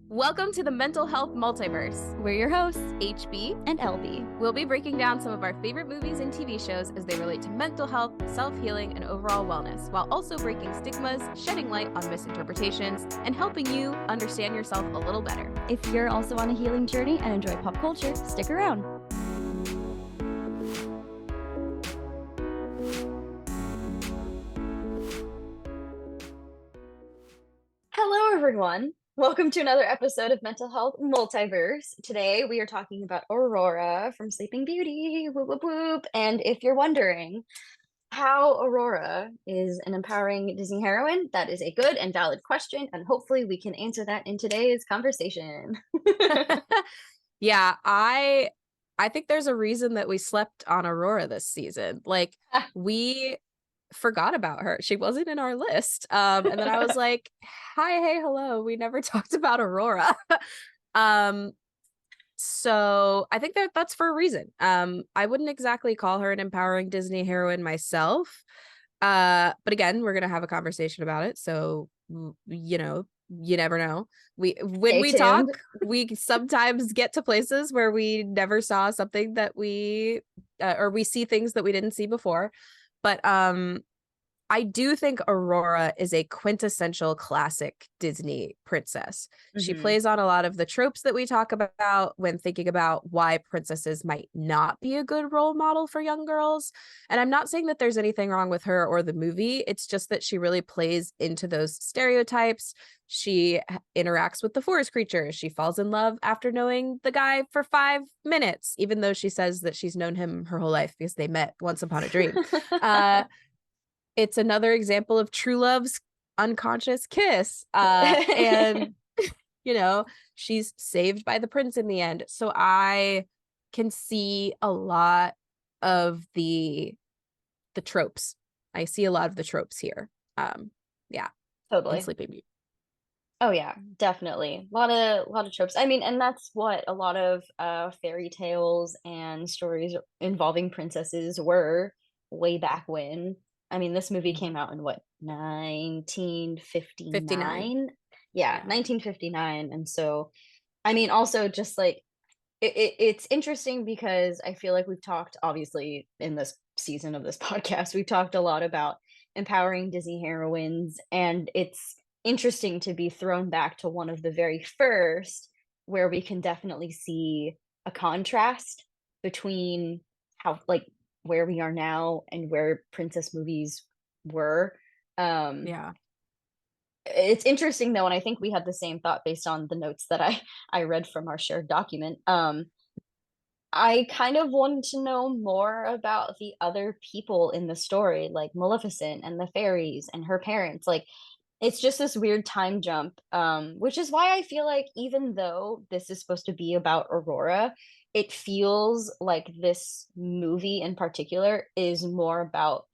Welcome to the Mental Health Multiverse. We're your hosts, HB and LB. We'll be breaking down some of our favorite movies and TV shows as they relate to mental health, self-healing, and overall wellness, while also breaking stigmas, shedding light on misinterpretations, and helping you understand yourself a little better. If you're also on a healing journey and enjoy pop culture, stick around. Hello, everyone. Welcome to another episode of Mental Health Multiverse. Today, we are talking about Aurora from Sleeping Beauty. Whoop, whoop, whoop. And if you're wondering how Aurora is an empowering Disney heroine, that is a good and valid question, and hopefully we can answer that in today's conversation. Yeah, I think there's a reason that we slept on Aurora this season. Like, we forgot about her. She wasn't in our list. And then I was like, hi, hey, hello. We never talked about Aurora. So I think that's for a reason. I wouldn't exactly call her an empowering Disney heroine myself. But again, we're gonna have a conversation about it. So you know, you never know. When talk, we sometimes get to places where we never saw something that we or we see things that we didn't see before. But I do think Aurora is a quintessential classic Disney princess. She plays on a lot of the tropes that we talk about when thinking about why princesses might not be a good role model for young girls. And I'm not saying that there's anything wrong with her or the movie. It's just that she really plays into those stereotypes. She interacts with the forest creatures. She falls in love after knowing the guy for 5 minutes, even though she says that she's known him her whole life because they met once upon a dream. It's another example of true love's unconscious kiss. And, you know, she's saved by the prince in the end. So I can see a lot of the tropes. I see a lot of the tropes here. Yeah. Totally. In Sleeping Beauty. Oh yeah, definitely. A lot of tropes. I mean, and that's what a lot of fairy tales and stories involving princesses were way back when. I mean, this movie came out in what, 1959? 59. Yeah, 1959. And so, I mean, also just like it's interesting because I feel like we've talked, obviously, in this season of this podcast, we've talked a lot about empowering Disney heroines, and it's interesting to be thrown back to one of the very first, where we can definitely see a contrast between how, like, where we are now and where princess movies were. Yeah. It's interesting though, and I think we had the same thought based on the notes that I read from our shared document. I kind of wanted to know more about the other people in the story, like Maleficent and the fairies and her parents. Like, it's just this weird time jump, which is why I feel like even though this is supposed to be about Aurora, it feels like this movie in particular is more about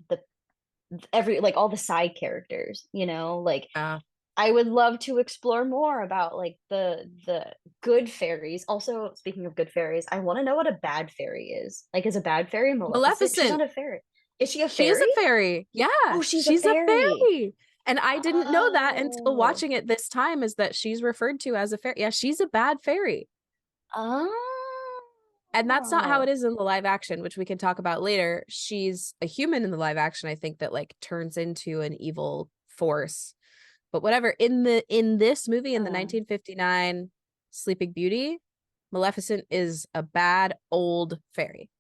all the side characters, like I would love to explore more about like the good fairies. Also, speaking of good fairies, I want to know what a bad fairy is. Like, is a bad fairy Maleficent? She's not a fairy. Is she a fairy? She is a fairy. Yeah. Oh, she's a fairy. fairy. And I didn't know that until Oh. watching it this time, is that she's referred to as a fairy. Yeah, she's a bad fairy. Oh. And that's not how it is in the live action, which we can talk about later. She's a human in the live action, I think, that like turns into an evil force. But whatever, in this movie, in the 1959 Sleeping Beauty, Maleficent is a bad old fairy.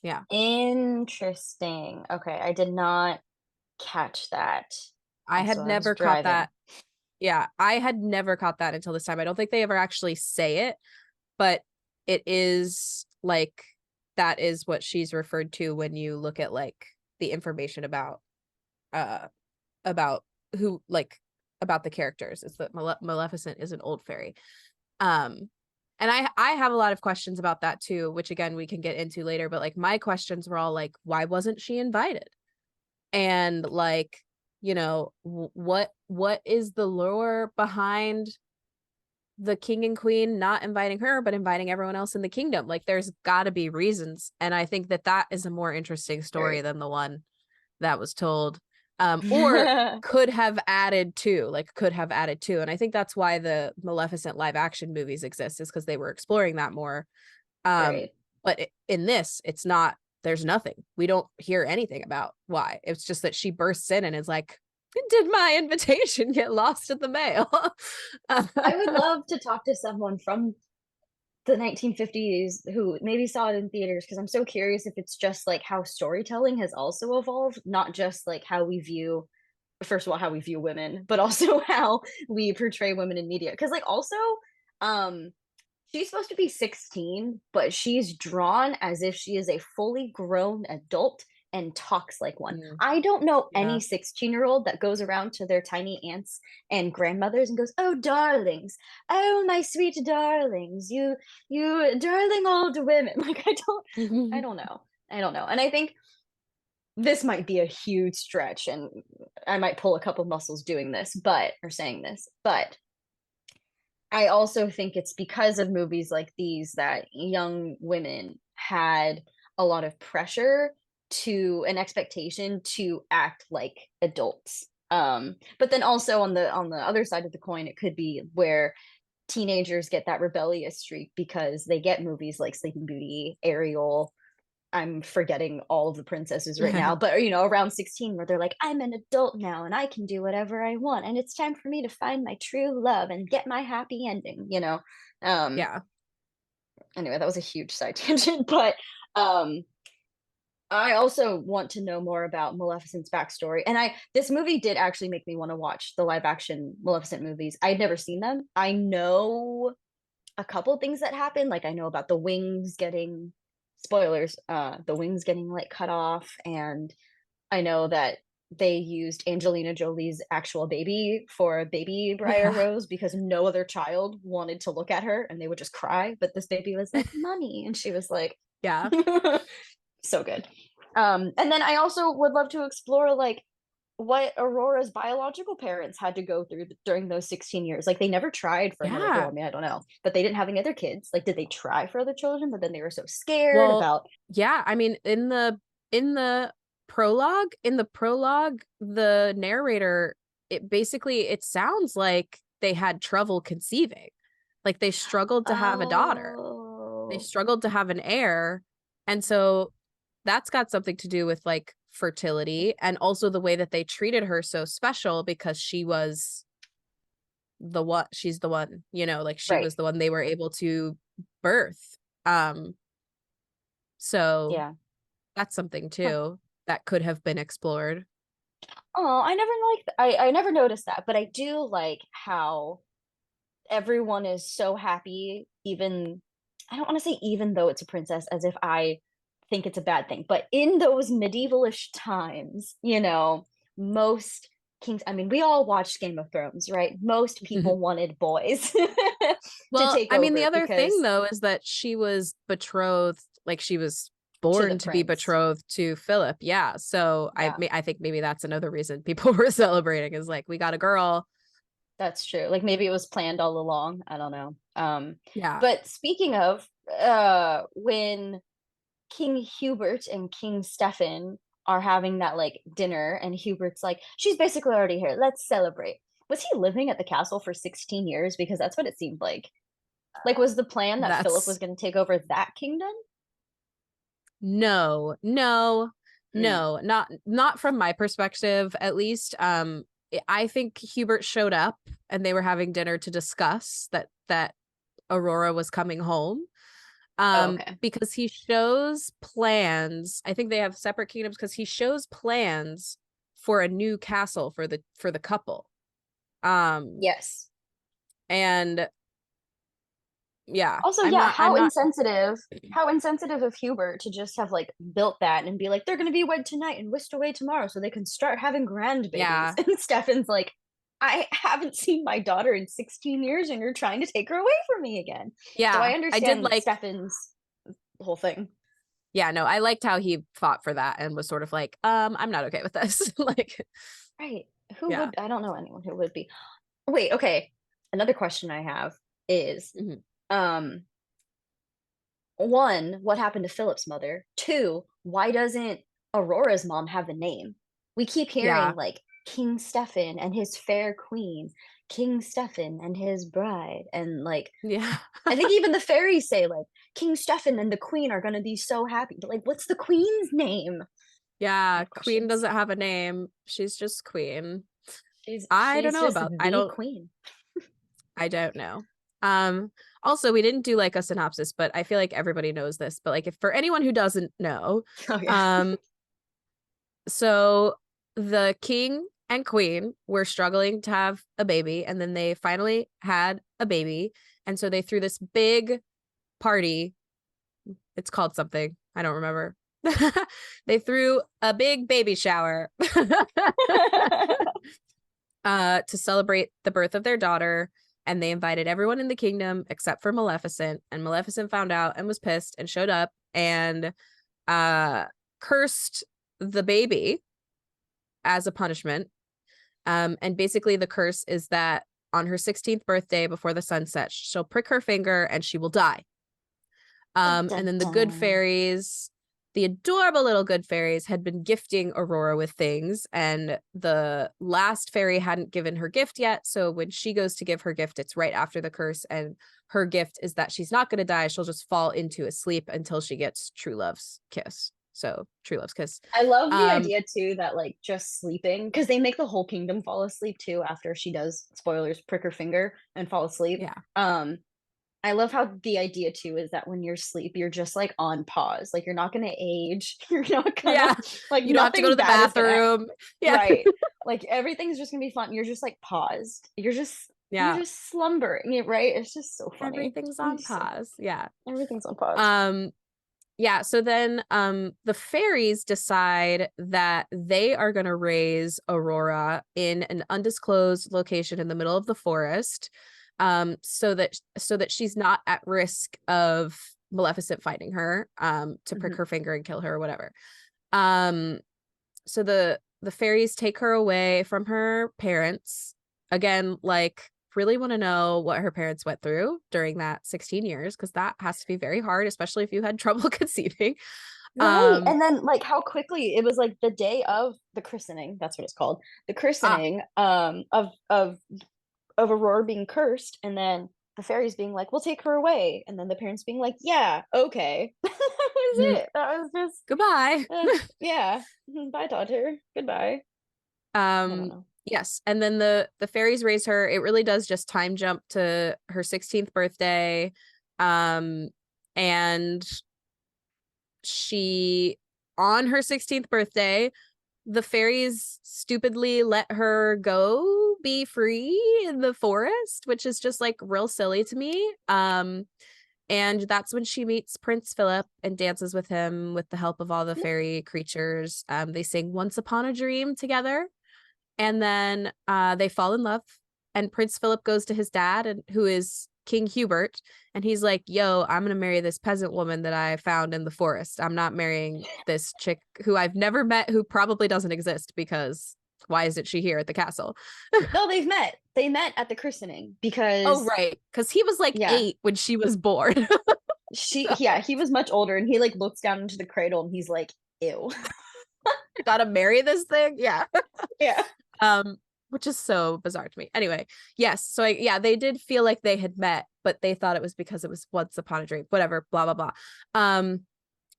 Yeah. Interesting. Okay, I did not catch that. I had never caught that. Yeah, I had never caught that until this time. I don't think they ever actually say it, but it is like that is what she's referred to when you look at like the information about who, like, about the characters. It's that Maleficent is an old fairy. And I have a lot of questions about that too, which again we can get into later, but like my questions were all like, why wasn't she invited? And like, you know, what is the lore behind the king and queen not inviting her but inviting everyone else in the kingdom? Like, there's got to be reasons, and I think that is a more interesting story than the one that was told. or could have added to, and I think that's why the Maleficent live action movies exist, is because they were exploring that more. Right. But in this, it's not, there's nothing, we don't hear anything about why. It's just that she bursts in and is like, did my invitation get lost in the mail? I would love to talk to someone from the 1950s who maybe saw it in theaters, because I'm so curious if it's just like how storytelling has also evolved, not just like how we view, first of all, how we view women, but also how we portray women in media. Because like also, um, she's supposed to be 16, but she's drawn as if she is a fully grown adult and talks like one. Mm, I don't know any yeah. 16-year-old that goes around to their tiny aunts and grandmothers and goes, "Oh, darlings. Oh, my sweet darlings. You darling old women." Like I don't know. I don't know. And I think this might be a huge stretch and I might pull a couple muscles doing this, but or saying this, but I also think it's because of movies like these that young women had a lot of pressure to an expectation to act like adults. But then also on the other side of the coin, it could be where teenagers get that rebellious streak because they get movies like Sleeping Beauty, Ariel, I'm forgetting all of the princesses right now, but around 16 where they're like, I'm an adult now and I can do whatever I want and it's time for me to find my true love and get my happy ending. Um Yeah. anyway, that was a huge side tangent, but um I also want to know more about Maleficent's backstory. And this movie did actually make me want to watch the live action Maleficent movies. I'd never seen them. I know a couple things that happen. Like I know about the wings getting spoilers, the wings getting like cut off, and I know that they used Angelina Jolie's actual baby for a baby Briar Yeah. Rose because no other child wanted to look at her and they would just cry. But this baby was like, "Mommy," and she was like, Yeah. so good. And then I also would love to explore like what Aurora's biological parents had to go through during those 16 years. Like they never tried for another girl. Yeah. I mean, I don't know, but they didn't have any other kids. Like, did they try for other children? But then they were so scared Well, about. yeah, I mean, in the prologue, the narrator, it sounds like they had trouble conceiving. Like they struggled to have a daughter. They Oh, struggled to have an heir. And so that's got something to do with like fertility and also the way that they treated her so special because she's the one, like she right. was the one they were able to birth. Um, so Yeah. that's something Huh. too that could have been explored. Oh, I never noticed that, but I do like how everyone is so happy, even I don't want to say even though it's a princess, as if I think it's a bad thing, but in those medievalish times, most kings, I mean, we all watched Game of Thrones, right? Most people wanted boys to Well, take I mean, the over other thing because though is that she was betrothed, like she was to the born to be prince. betrothed to Philip. Yeah. So Yeah, I think maybe that's another reason people were celebrating, is like, we got a girl. that's true. Like maybe it was planned all along. I don't know. Yeah. But speaking of, when King Hubert and King Stefan are having that like dinner, and Hubert's like, she's basically already here. Let's celebrate. Was he living at the castle for 16 years? Because that's what it seemed like. Like, was the plan that Philip was That's going to take over that kingdom? no, no, Mm, no, not from my perspective, at least. I think Hubert showed up and they were having dinner to discuss that Aurora was coming home. oh, okay. Because he shows plans. I think they have separate kingdoms because he shows plans for a new castle for the couple. Um, Yes. and yeah, Also, I'm yeah, not I'm not how insensitive of Hubert to just have like built that and be like, they're gonna be wed tonight and whisked away tomorrow so they can start having grandbabies. yeah. And Stefan's like, I haven't seen my daughter in 16 years and you're trying to take her away from me again. So I Yeah. I did understand like Stefan's whole thing. yeah, no, I liked how he fought for that and was sort of like, I'm not okay with this. Like, Right. Who yeah. would, I don't know anyone who would be. Wait, okay. Another question I have is, Mhm. um, one, what happened to Philip's mother? Two, why doesn't Aurora's mom have a name? We keep hearing Yeah. like King Stefan and his fair queen, King Stefan and his bride, and like Yeah. I think even the fairies say like King Stefan and the queen are gonna be so happy. But like, what's the queen's name? I Yeah, have Queen questions. doesn't have a name. She's just Queen. She's I don't she's know just about the queen. I don't know. Also we didn't do like a synopsis, but I feel like everybody knows this. But like if for anyone who doesn't know, Oh yeah. um so the king and queen were struggling to have a baby, and then they finally had a baby. And so they threw this big party. It's called something. I don't remember. They threw a big baby shower to celebrate the birth of their daughter, and they invited everyone in the kingdom except for Maleficent. And Maleficent found out and was pissed and showed up and cursed the baby as a punishment. And basically the curse is that on her 16th birthday before the sun sets, she'll prick her finger and she will die. Dun, And dun, then the good dun. fairies, the adorable little good fairies, had been gifting Aurora with things, and the last fairy hadn't given her gift yet. So when she goes to give her gift, it's right after the curse, and her gift is that she's not going to die. She'll just fall into a sleep until she gets true love's kiss. So true love's kiss. I love the Um, idea too that like just sleeping, because they make the whole kingdom fall asleep too after she does, spoilers, prick her finger and fall asleep. yeah, I love how the idea too is that when you're asleep, you're just like on pause. Like you're not gonna age. You're not gonna yeah. like You don't have to go to nothing the bad is gonna bathroom. Yeah, right. Like everything's just gonna be fun. You're just like paused. You're yeah. just slumbering, right? It's just so funny. Everything's on It's so, pause. Yeah. everything's on pause. Um, Yeah, so then the fairies decide that they are going to raise Aurora in an undisclosed location in the middle of the forest, so that she's not at risk of Maleficent finding her to prick Mhm. her finger and kill her or whatever. Um so the fairies take her away from her parents. Again, like really want to know what her parents went through during that 16 years, because that has to be very hard, especially if you had trouble conceiving. Right. um And then like how quickly it was like the day of the christening, that's what it's called. The ah christening of Aurora being cursed, and then the fairies being like, "We'll take her away," and then the parents being like, "Yeah, okay." That was mhm. it. That was just, Goodbye. yeah. Bye, daughter. Goodbye. I don't um know. yes, and then the fairies raise her. It really does just time jump to her 16th birthday. And she, on her 16th birthday, the fairies stupidly let her go be free in the forest, which is just like real silly to me. And that's when she meets Prince Philip and dances with him with the help of all the fairy creatures. They sing Once Upon a Dream together, and then they fall in love. And Prince Philip goes to his dad, and who is King Hubert, and he's like, "Yo, I'm gonna marry this peasant woman that I found in the forest. I'm not marrying this chick who I've never met, who probably doesn't exist, because why isn't she here at the castle?" No, they've met. They met at the christening Oh, because right, because he was like yeah, 8 when she was born. So he was much older, and he like looks down into the cradle and he's like, "Ew." I gotta marry this thing. Yeah. Yeah. um which is so bizarre to me. Anyway, yes, so yeah, they did feel like they had met, but they thought it was because it was once upon a dream, whatever, blah blah blah.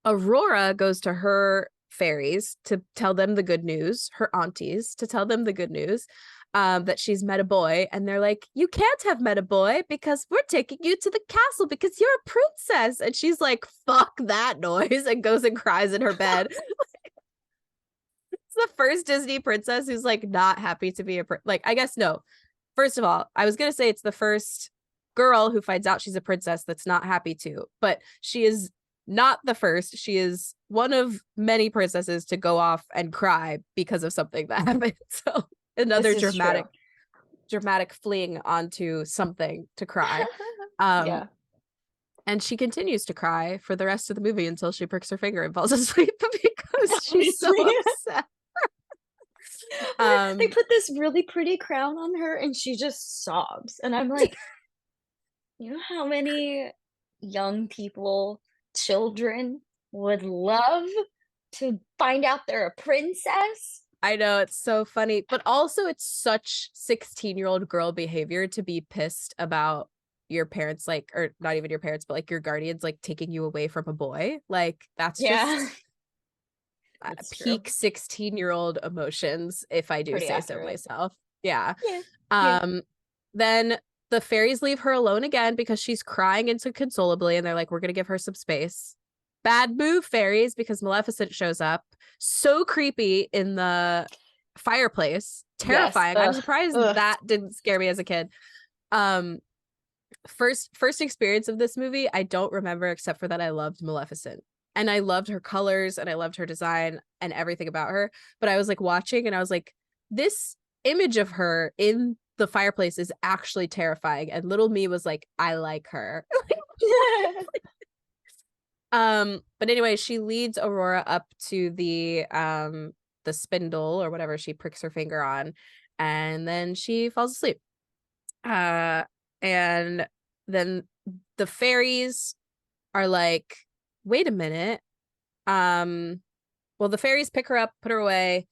Aurora goes to her fairies to tell them the good news, her aunties to tell them the good news, that she's met a boy, and they're like, "You can't have met a boy because we're taking you to the castle because you're a princess." And she's like, "Fuck that noise," and goes and cries in her bed. It's the first Disney princess who's like not happy to be like, I guess no. First of all, I was gonna say it's the first girl who finds out she's a princess that's not happy to, but she is not the first. She is one of many princesses to go off and cry because of something that happened. So This another is true. dramatic fleeing onto something to cry. Um, Yeah. and she continues to cry for the rest of the movie until she pricks her finger and falls asleep because she's so Honestly. upset. They Um, put this really pretty crown on her and she just sobs. And I'm like, you know how many young people, children would love to find out they're a princess? I know, it's so funny, but also it's such 16-year-old girl behavior to be pissed about your parents, like, or not even your parents, but like your guardians, like taking you away from a boy. Like, that's Yeah, just it's true. peak 16-year-old emotions, if I do Pretty say so accurate. myself. Yeah. Yeah. Yeah. Um, then the fairies leave her alone again because she's crying inconsolably, and they're like, we're gonna give her some space. Bad move, fairies, because Maleficent shows up. So creepy in the fireplace. Yes. Terrifying. I'm Ugh. surprised Ugh. that didn't scare me as a kid. Um, first experience of this movie, I don't remember except for that I loved Maleficent. And I loved her colors and I loved her design and everything about her. But I was like watching and I was like, this image of her in the fireplace is actually terrifying. And little me was like, I like her. But anyway, she leads Aurora up to the spindle or whatever she pricks her finger on, and then she falls asleep. And then the fairies are like, wait a minute. Well, the fairies pick her up, put her away,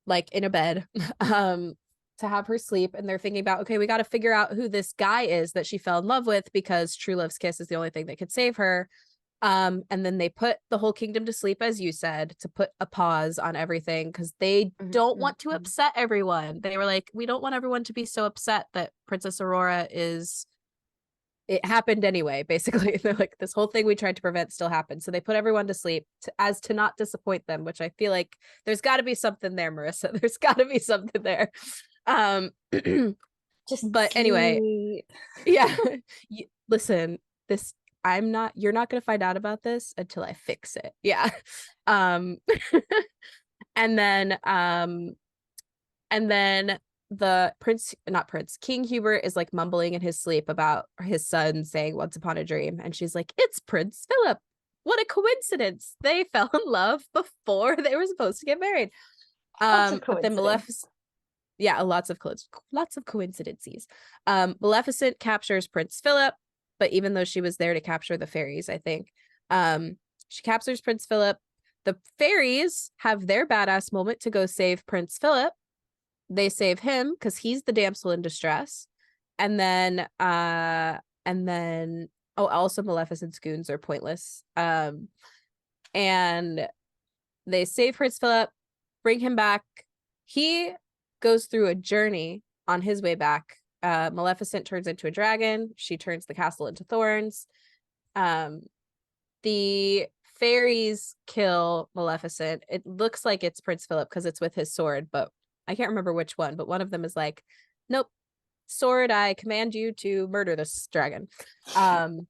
like in a bed, to have her sleep, and they're thinking about, okay, we got to figure out who this guy is that she fell in love with because true love's kiss is the only thing that could save her. And then they put the whole kingdom to sleep, as you said, to put a pause on everything because they don't want to Mhm. upset everyone. They were like, we don't want everyone to be so upset that Princess Aurora is. It happened anyway, basically. They're like, this whole thing we tried to prevent still happened. So they put everyone to sleep as to not disappoint them, which I feel like there's got to be something there, Marissa. There's got to be something there. Um, Just but anyway, sleep. yeah. Listen, this you're not gonna find out about this until I fix it. Yeah. Um and then and then the prince not prince King Hubert is like mumbling in his sleep about his son saying once upon a dream, and she's like, it's Prince Philip. What a coincidence. They fell in love before they were supposed to get married. Lots of But then coincidence. yeah, lots of coincidences. Maleficent captures Prince Philip, but even though she was there to capture the fairies, I think, she captures Prince Philip. The fairies have their badass moment to go save Prince Philip. They save him because he's the damsel in distress. And then and then oh, also Maleficent's goons are pointless. And they save Prince Philip, bring him back. He goes through a journey on his way back. Maleficent turns into a dragon. She turns the castle into thorns. Um, the fairies kill Maleficent. It looks like it's Prince Philip because it's with his sword, but I can't remember which one. But one of them is like, nope, sword, I command you to murder this dragon. And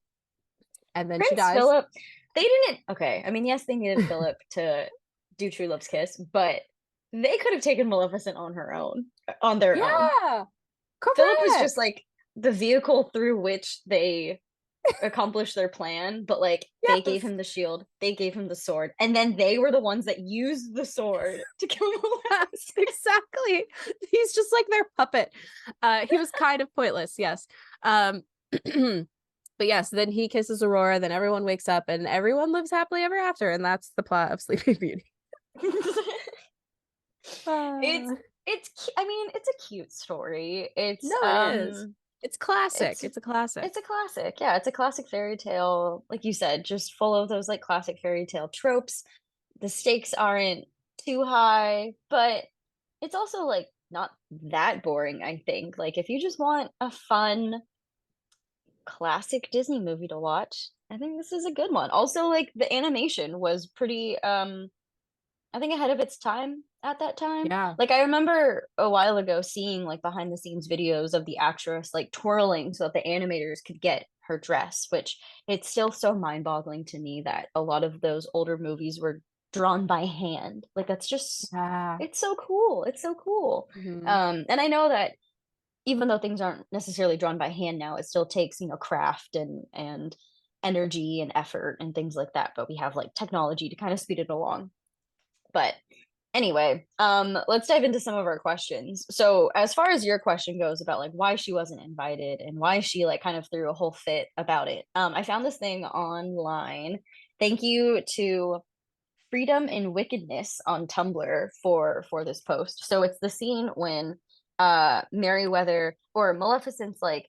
then she Prince dies. Philip, they didn't. Okay, I mean, yes, they needed Philip to do True Love's Kiss, but they could have taken Maleficent on her own, on their own. Yeah, Philip was just correct. like the vehicle through which they accomplished their plan, but like they gave Yes. him the shield, they gave him the sword, and then they were the ones that used the sword to kill Maleficent. Exactly. He's just like their puppet. He was kind of pointless, yes. But yes, then he kisses Aurora, then everyone wakes up and everyone lives happily ever after, and that's the plot of Sleeping Beauty. it's Uh, I mean, it's a cute story. no, it is. It's classic. It's It's a classic. it's a classic. Yeah, it's a classic fairy tale, like you said, just full of those like classic fairy tale tropes. The stakes aren't too high, but it's also like not that boring, I think. Like if you just want a fun classic Disney movie to watch, I think this is a good one. Also, like the animation was pretty I think ahead of its time at that time. Yeah. Like I remember a while ago seeing like behind the scenes videos of the actress like twirling so that the animators could get her dress, which it's still so mind-boggling to me that a lot of those older movies were drawn by hand. Like that's just Yeah. it's so cool. It's so cool. Mhm. And I know that even though things aren't necessarily drawn by hand now, it still takes, craft and energy and effort and things like that, but we have like technology to kind of speed it along. But anyway, let's dive into some of our questions. So, as far as your question goes about like why she wasn't invited and why she like kind of threw a whole fit about it, I found this thing online. Thank you to freedom and wickedness on Tumblr for this post. So it's the scene when Merryweather or Maleficent's like,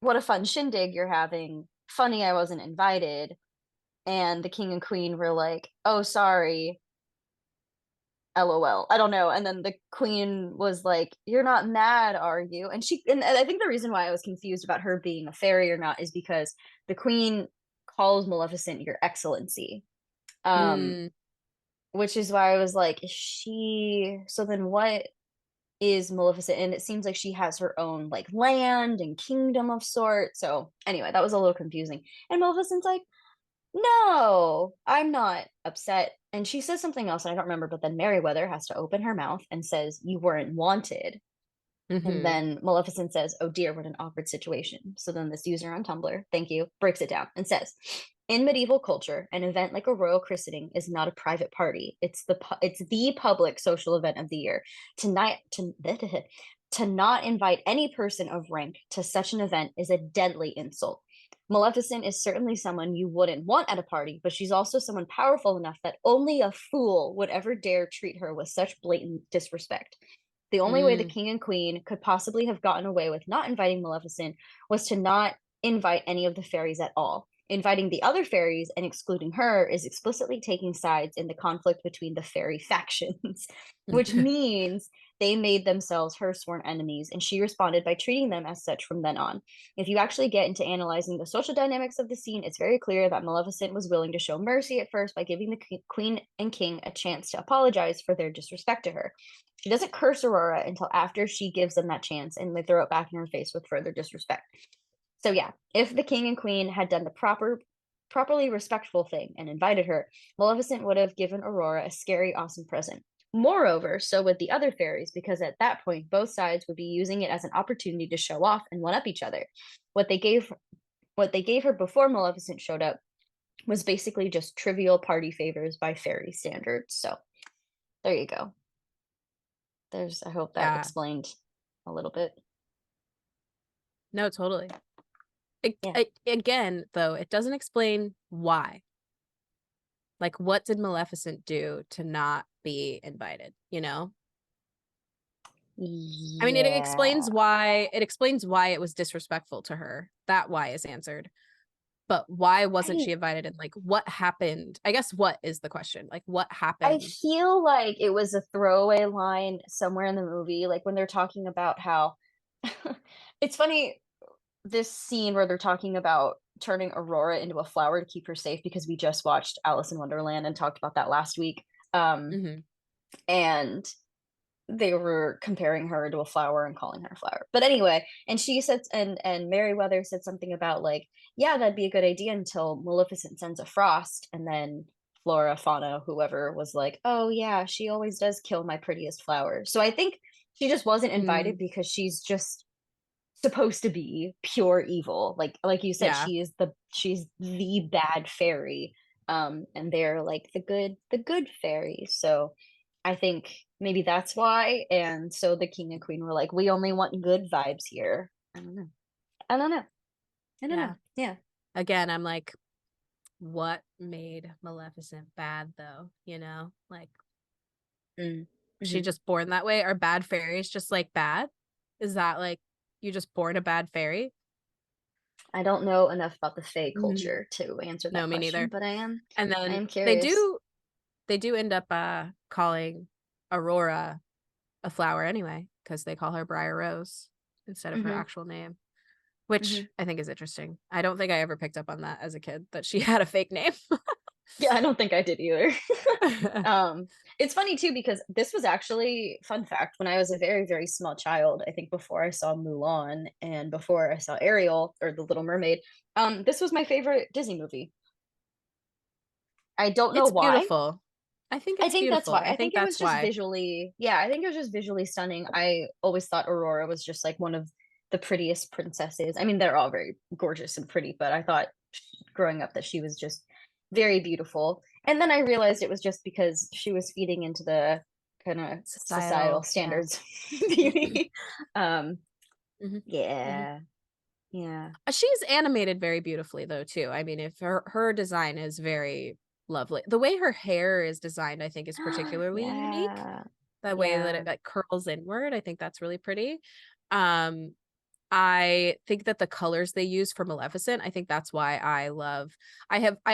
what a fun shindig you're having. Funny I wasn't invited. And the king and queen were like, oh, sorry. LOL. I don't know. And then the queen was like, you're not mad, are you? And I think the reason why I was confused about her being a fairy or not is because the queen calls Maleficent your excellency. Um, Mm. which is why I was like, is she so then what is Maleficent? And it seems like she has her own like land and kingdom of sorts. So anyway, that was a little confusing. And Maleficent's like, no, I'm not upset. And she says something else, and I don't remember, but then Merryweather has to open her mouth and says, you weren't wanted. And Mm-hmm. then Maleficent says, oh dear, what an awkward situation. So then this user on Tumblr, thank you, breaks it down and says, in medieval culture, an event like a royal christening is not a private party. It's the public social event of the year. To not invite any person of rank to such an event is a deadly insult. Maleficent is certainly someone you wouldn't want at a party, but she's also someone powerful enough that only a fool would ever dare treat her with such blatant disrespect. The only way the Mm. king and queen could possibly have gotten away with not inviting Maleficent was to not invite any of the fairies at all. Inviting the other fairies and excluding her is explicitly taking sides in the conflict between the fairy factions, which means they made themselves her sworn enemies, and she responded by treating them as such from then on. If you actually get into analyzing the social dynamics of the scene, it's very clear that Maleficent was willing to show mercy at first by giving the queen and king a chance to apologize for their disrespect to her. She doesn't curse Aurora until after she gives them that chance, and they throw it back in her face with further disrespect. So yeah, if the king and queen had done the properly respectful thing and invited her, Maleficent would have given Aurora a scary, awesome present. Moreover, so would the other fairies, because at that point, both sides would be using it as an opportunity to show off and one up each other. What they gave her before Maleficent showed up was basically just trivial party favors by fairy standards. So there you go. I hope that Yeah. explained a little bit. No, totally. Yeah. Again, though, it doesn't explain why. Like, what did Maleficent do to not be invited, you know? I mean, Yeah. it explains why it was disrespectful to her. That why is answered. But why wasn't I she invited? And like, what happened? I guess what is the question? Like, what I happened? feel like it was a throwaway line somewhere in the movie, like when they're talking about how it's funny, this scene where they're talking about turning Aurora into a flower to keep her safe because we just watched Alice in Wonderland and talked about that last week. Mm-hmm. And they were comparing her to a flower and calling her a flower. But anyway, and she said, and Merryweather said something about like, yeah, that'd be a good idea until Maleficent sends a frost, and then Flora, Fauna, whoever was like, oh yeah, she always does kill my prettiest flower. So I think she just wasn't invited Mm, because she's just supposed to be pure evil. Like you said, yeah. she's the bad fairy. And they're like the good fairies. So I think maybe that's why. And so the king and queen were like, we only want good vibes here. I don't know. I don't know. I don't Yeah. know. Yeah. Again, I'm like, what made Maleficent bad though? You know, like, Mm. was she Hmm. just born that way? Are bad fairies just like bad? Is that like you just born a bad fairy? I don't know enough about the Fae Mhm. culture to answer No, that me question, neither. but And I then am curious. they do end up calling Aurora a flower anyway, because they call her Briar Rose instead of her Hmm. actual name, Hmm. which I think is interesting. I don't think I ever picked up on that as a kid, that she had a fake name. Yeah, I don't think I did either. Um, it's funny too because this was actually fun fact when I was a very, very small child. I think before I saw Mulan and before I saw Ariel or The Little Mermaid, this was my favorite Disney movie. I don't know It's why. beautiful. I think I it's think that's beautiful. why. I I think think it was that's just why. visually, yeah, I think it was just visually stunning. I always thought Aurora was just like one of the prettiest princesses. I mean, they're all very gorgeous and pretty, but I thought growing up that she was just very beautiful. And then I realized it was just because she was feeding into the kind of societal Societal, yeah. standards of beauty. Um, Hmm. Hmm. yeah, yeah. She's animated very beautifully though too. I mean, if her design is very lovely. The way her hair is designed, I think, is particularly unique. Yeah. The way that Yeah. it like curls inward, I think that's really pretty. Um, I think that the colors they use for Maleficent, I think that's why I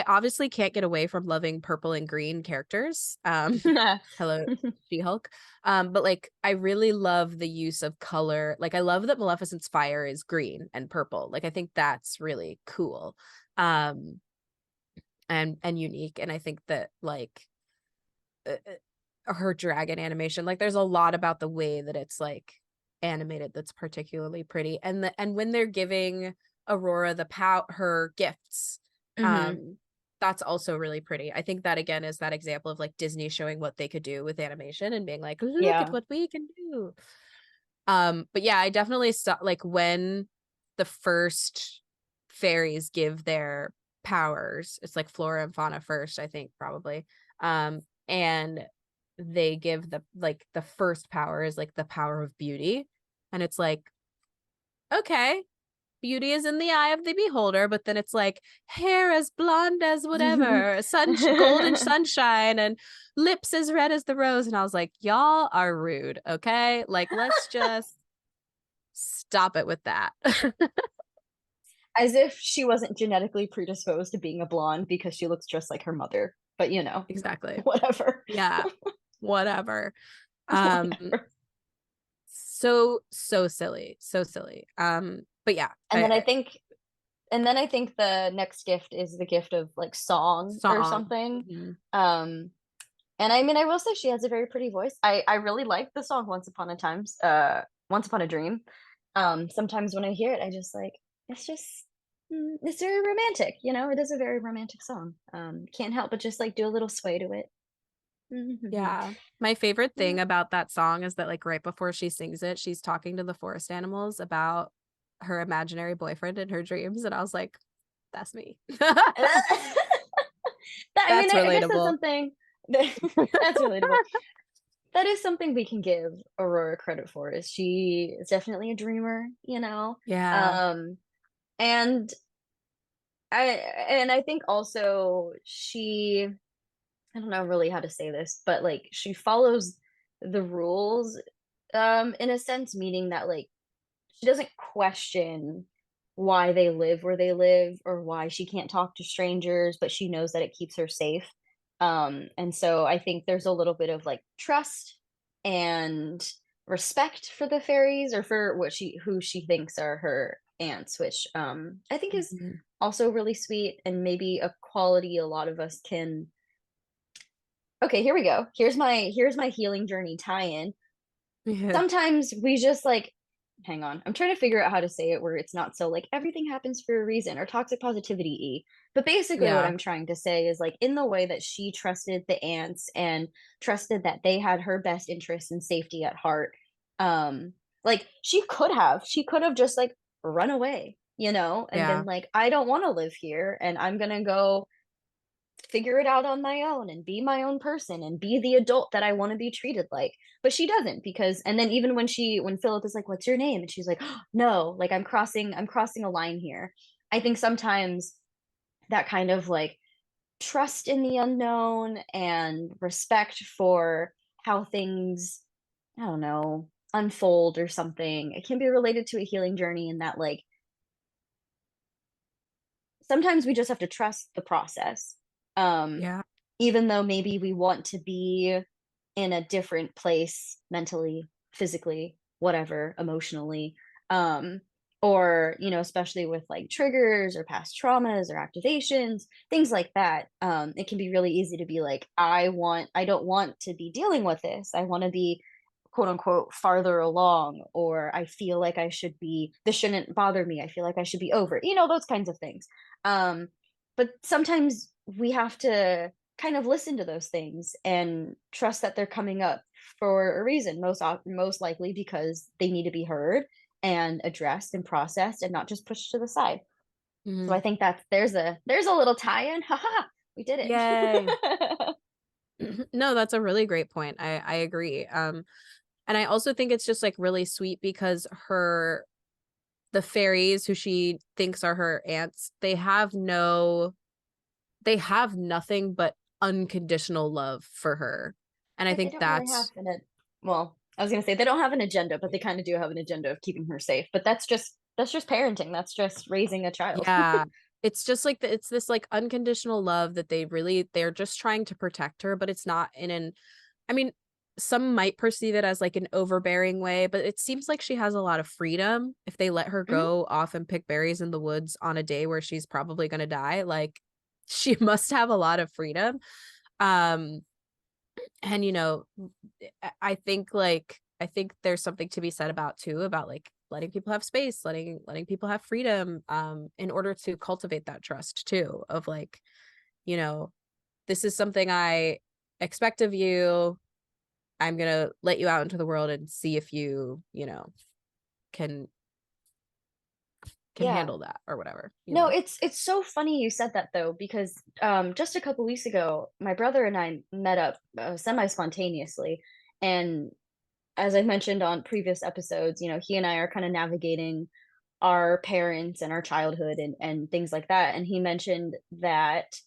obviously can't get away from loving purple and green characters. Hello, She-Hulk. But like I really love the use of color. Like I love that Maleficent's fire is green and purple. Like I think that's really cool. Um, and unique. And I think that like her dragon animation, like there's a lot about the way that it's like animated that's particularly pretty. And when they're giving Aurora her gifts, Hmm. that's also really pretty. I think that again is that example of like Disney showing what they could do with animation and being like, look at Yeah. what we can do. But yeah, I definitely saw like when the first fairies give their powers, it's like Flora and Fauna first, I think probably. And they give the first power is like the power of beauty. And it's like, okay, beauty is in the eye of the beholder, but then it's like hair as blonde as whatever, golden sunshine, and lips as red as the rose. And I was like, y'all are rude, okay? Like, let's just stop it with that. As if she wasn't genetically predisposed to being a blonde because she looks just like her mother. But Exactly. whatever. Yeah. Whatever. Um, Whatever. so silly. So silly. But yeah, And then I think and then I think the next gift is the gift of like song or song. something. Mhm. And I mean I will say she has a very pretty voice. I really like the song Once Upon a Dream. Sometimes when I hear it I just like it's just it's very romantic, it is a very romantic song. Can't help but just like do a little sway to it. Yeah. My favorite Yeah. thing about that song is that like right before she sings it, she's talking to the forest animals about her imaginary boyfriend in her dreams. And I was like, that's me. I mean, That's I guess that's relatable. something that's relatable. That is something we can give Aurora credit for, is she is definitely a dreamer, Yeah. Um, and I and I think also I don't know really how to say this, but like she follows the rules, in a sense, meaning that like she doesn't question why they live where they live or why she can't talk to strangers, but she knows that it keeps her safe. And so I think there's a little bit of like trust and respect for the fairies, or for who she thinks are her aunts, which I think is Mhm. also really sweet, and maybe a quality a lot of us can. Okay, here we go. Here's my healing journey tie-in. Yeah. Sometimes we just like hang on. I'm trying to figure out how to say it where it's not so like everything happens for a reason or toxic positivity. But basically what Yeah. I'm trying to say is like in the way that she trusted the ants and trusted that they had her best interests and safety at heart. Um like she could have just like run away, and Yeah. been like I don't want to live here and I'm going to go figure it out on my own and be my own person and be the adult that I want to be treated like. But she doesn't, because and then even when Philip is like, "What's your name?" and she's like, oh, "No, like I'm crossing a line here." I think sometimes that kind of like trust in the unknown and respect for how things, I don't know, unfold or something. It can be related to a healing journey in that like sometimes we just have to trust the process. Um, Yeah. Even though maybe we want to be in a different place mentally, physically, whatever, emotionally. Um, or, especially with like triggers or past traumas or activations, things like that. It can be really easy to be like, I don't want to be dealing with this. I want to be quote unquote farther along, or I feel like this shouldn't bother me. I feel like I should be over, those kinds of things. Um, but sometimes we have to kind of listen to those things and trust that they're coming up for a reason, most likely because they need to be heard and addressed and processed and not just pushed to the side. So Mhm. I think there's a little tie-in. Haha, we did Yay. it. No, that's a really great point. I agree. And I also think it's just like really sweet because the fairies who she thinks are her aunts, they have nothing but unconditional love for her. And I But they think don't really have that's well, I was gonna say they don't have an agenda, but they kind of do have an agenda of keeping her safe. But that's just parenting. That's just raising a child. yeah. It's just like it's this like unconditional love that they're just trying to protect her, but it's not in an I mean, some might perceive it as like an overbearing way, but it seems like she has a lot of freedom if they let her Mhm. go off and pick berries in the woods on a day where she's probably going to die. Like she must have a lot of freedom. Um and I think there's something to be said about too about like letting people have space, letting people have freedom in order to cultivate that trust too of like, you know, this is something I expect of you. I'm gonna let you out into the world and see if can can Yeah. handle that or whatever, you No, know. it's so funny you said that though, because just a couple weeks ago, my brother and I met up semi spontaneously, and as I mentioned on previous episodes, he and I are kind of navigating our parents and our childhood and things like that. And he mentioned that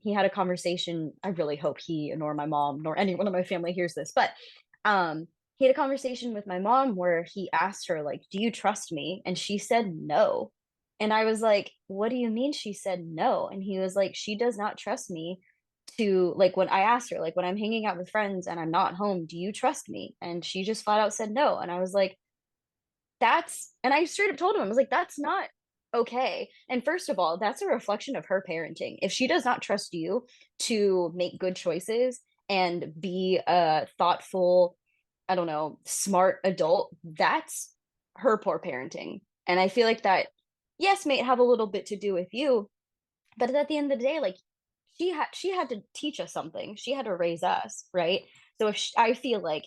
he had a conversation. I really hope he nor my mom nor anyone in my family hears this, but um he had a conversation with my mom where he asked her, like, do you trust me? And she said no. And I was like, what do you mean she said no? And he was like, she does not trust me to, like, when I asked her, like, when I'm hanging out with friends and I'm not home, do you trust me? And she just flat out said no. And I was like, and I straight up told him, I was like, that's not okay. And first of all, that's a reflection of her parenting. If she does not trust you to make good choices and be a thoughtful, I don't know, smart adult, that's her poor parenting. And I feel like that, yes, may have a little bit to do with you, but at the end of the day, like, she had to teach us something. She had to raise us, right? So I feel like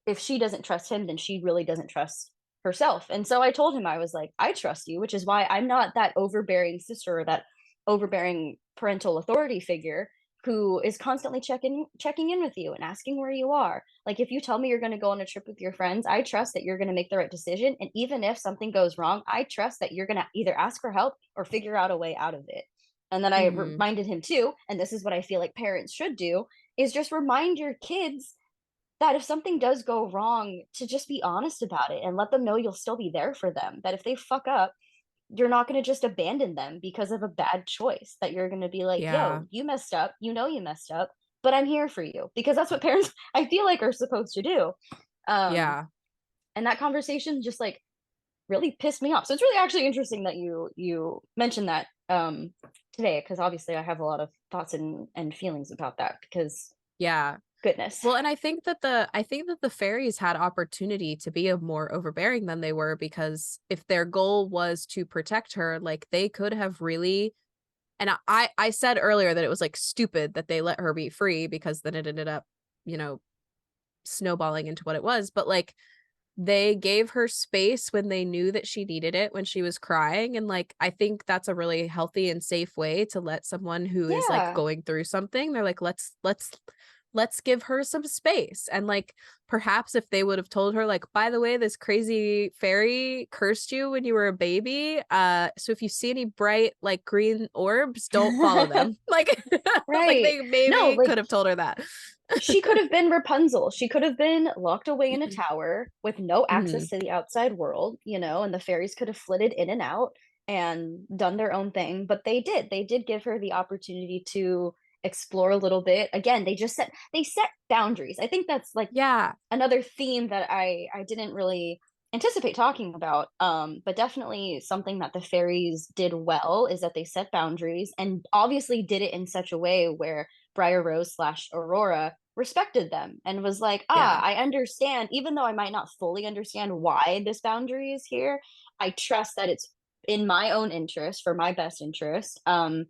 if she doesn't trust him, then she really doesn't trust herself. And so I told him, I was like, I trust you, which is why I'm not that overbearing sister or that overbearing parental authority figure who is constantly checking in with you and asking where you are. Like, if you tell me you're going to go on a trip with your friends, I trust that you're going to make the right decision. And even if something goes wrong, I trust that you're going to either ask for help or figure out a way out of it. And then I Mhm. reminded him too, and this is what I feel like parents should do, is just remind your kids that if something does go wrong, to just be honest about it and let them know you'll still be there for them. That if they fuck up, you're not going to just abandon them because of a bad choice. That you're going to be like, Yeah. yo, you messed up. You know you messed up, but I'm here for you, because that's what parents, I feel like, are supposed to do. Um, Yeah. and that conversation just like really pissed me off. So it's really actually interesting that you mentioned that today, because obviously I have a lot of thoughts and feelings about that, because Yeah. goodness. Well, and I think that the fairies had opportunity to be a more overbearing than they were because if their goal was to protect her, like they could have really and I said earlier that it was like stupid that they let her be free because then it ended up, you know, snowballing into what it was, but like they gave her space when they knew that she needed it when she was crying and like I think that's a really healthy and safe way to let someone who is like Yeah. going through something they're like let's give her some space and like perhaps if they would have told her like by the way this crazy fairy cursed you when you were a baby so if you see any bright like green orbs don't follow them like like Right. they No, maybe like, could have told her that. she could have been Rapunzel. She could have been locked away in a tower with no access Mhm. to the outside world, and the fairies could have flitted in and out and done their own thing, but they did. They did give her the opportunity to explore a little bit. Again, they set boundaries. I think that's like Yeah. another theme that I didn't really anticipate talking about, but definitely something that the fairies did well is that they set boundaries and obviously did it in such a way where Briar Rose slash Aurora respected them and was like, Yeah. I understand, even though I might not fully understand why this boundary is here, I trust that it's in my own interest, for my best interest, and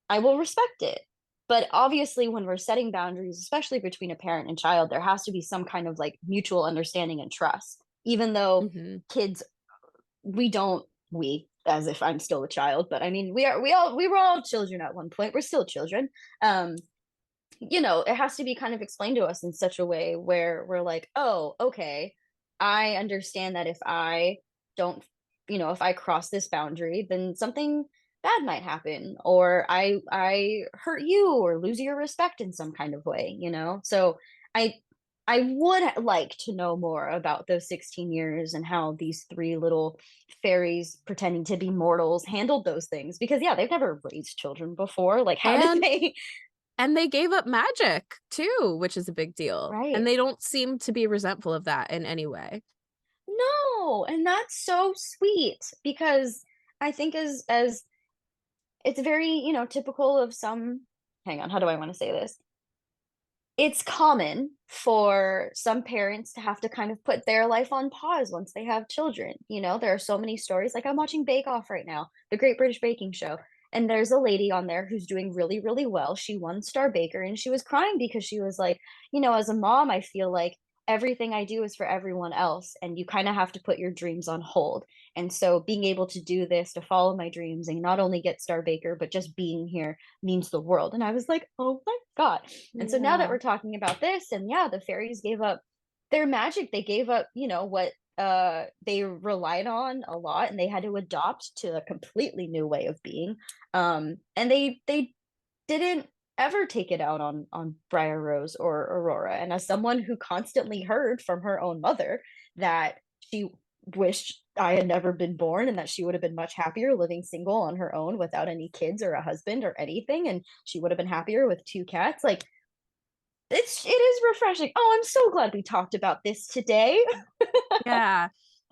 I will respect it. But obviously, when we're setting boundaries, especially between a parent and child, there has to be some kind of like mutual understanding and trust. Even though Mhm. kids, we don't, we, as if I'm still a child, but I mean, we were all children at one point. We're still children. Um, it has to be kind of explained to us in such a way where we're like, oh, okay, I understand that if I don't, if I cross this boundary, then something bad might happen, or I hurt you or lose your respect in some kind of way, you know? So I I would like to know more about those 16 years and how these three little fairies pretending to be mortals handled those things, because yeah, they've never raised children before. Like how did And they they gave up magic too, which is a big deal. And right. they don't seem to be resentful of that in any way. No, and that's so sweet because I think as it's very, typical of some, hang on, how do I want to say this? It's common for some parents to have to kind of put their life on pause once they have children. There are so many stories. Like I'm watching Bake Off right now, the Great British Baking Show. And there's a lady on there who's doing really, really well. She won Star Baker and she was crying because she was like, as a mom, I feel like everything I do is for everyone else. And you kind of have to put your dreams on hold. And so being able to do this, to follow my dreams and not only get Star Baker, but just being here means the world. And I was like, oh my God. And so now that Yeah. we're talking about this, and yeah, the fairies gave up their magic. They gave up, what they relied on a lot, and they had to adopt to a completely new way of being. And they didn't ever take it out on Briar Rose or Aurora. And as someone who constantly heard from her own mother that she wished I had never been born and that she would have been much happier living single on her own without any kids or a husband or anything, and she would have been happier with two cats. Like it is refreshing. Oh, I'm so glad we talked about this today. Yeah.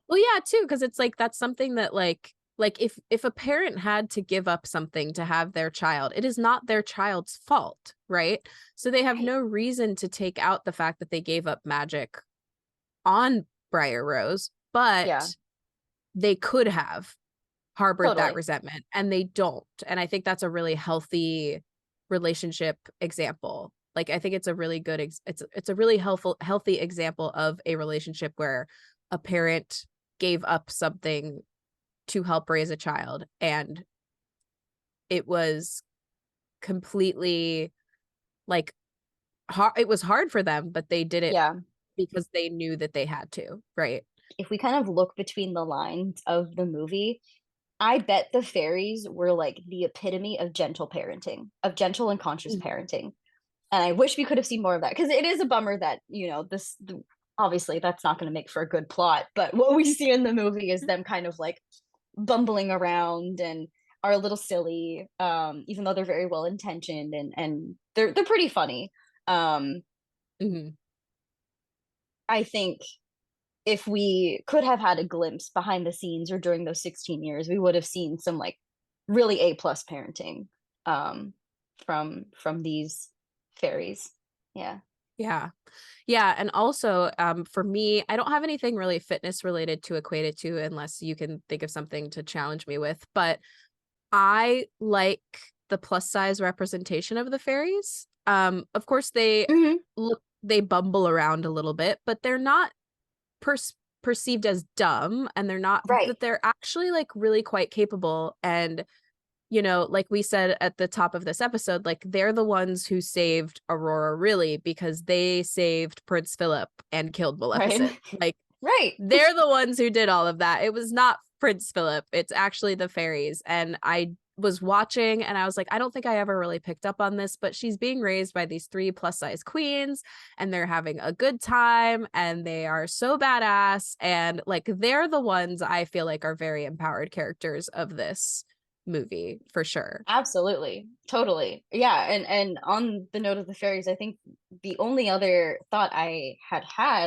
Well, yeah, too, because it's like that's something that like if a parent had to give up something to have their child, it is not their child's fault, right? So they have Right. no reason to take out the fact that they gave up magic on Briar Rose, Yeah, but they could have harbored that totally. resentment and they don't. And I think that's a really healthy relationship example. Like I think it's a really good it's a really healthy example of a relationship where a parent gave up something to help raise a child, and it was completely like it was hard for them, but they did it Yeah. because they knew that they had to, right? If we kind of look between the lines of the movie, I bet the fairies were like the epitome of gentle parenting, of gentle and conscious Mhm. parenting. And I wish we could have seen more of that, because it is a bummer that, obviously that's not going to make for a good plot. But what we see in the movie is them kind of like bumbling around and are a little silly, even though they're very well intentioned, and they're pretty funny. Um, Mhm. I think if we could have had a glimpse behind the scenes or during those 16 years, we would have seen some like really A+ parenting, um, from these fairies. Yeah. Yeah. Yeah, and also for me, I don't have anything really fitness related to equate it to unless you can think of something to challenge me with, but I like the plus size representation of the fairies. Of course Hmm. they bumble around a little bit, but they're not per perceived as dumb, and they're not, Right. but they're actually like really quite capable. And like we said at the top of this episode, like they're the ones who saved Aurora, really, because they saved Prince Philip and killed Right. Maleficent. Like Right. they're the ones who did all of that. It was not Prince Philip. It's actually the fairies. And I was watching and I was like, I don't think I ever really picked up on this, but she's being raised by these three plus size queens and they're having a good time and they are so badass. And like, they're the ones I feel like are very empowered characters of this movie for sure. Absolutely. Totally. Yeah, and on the note of the fairies, I think the only other thought I had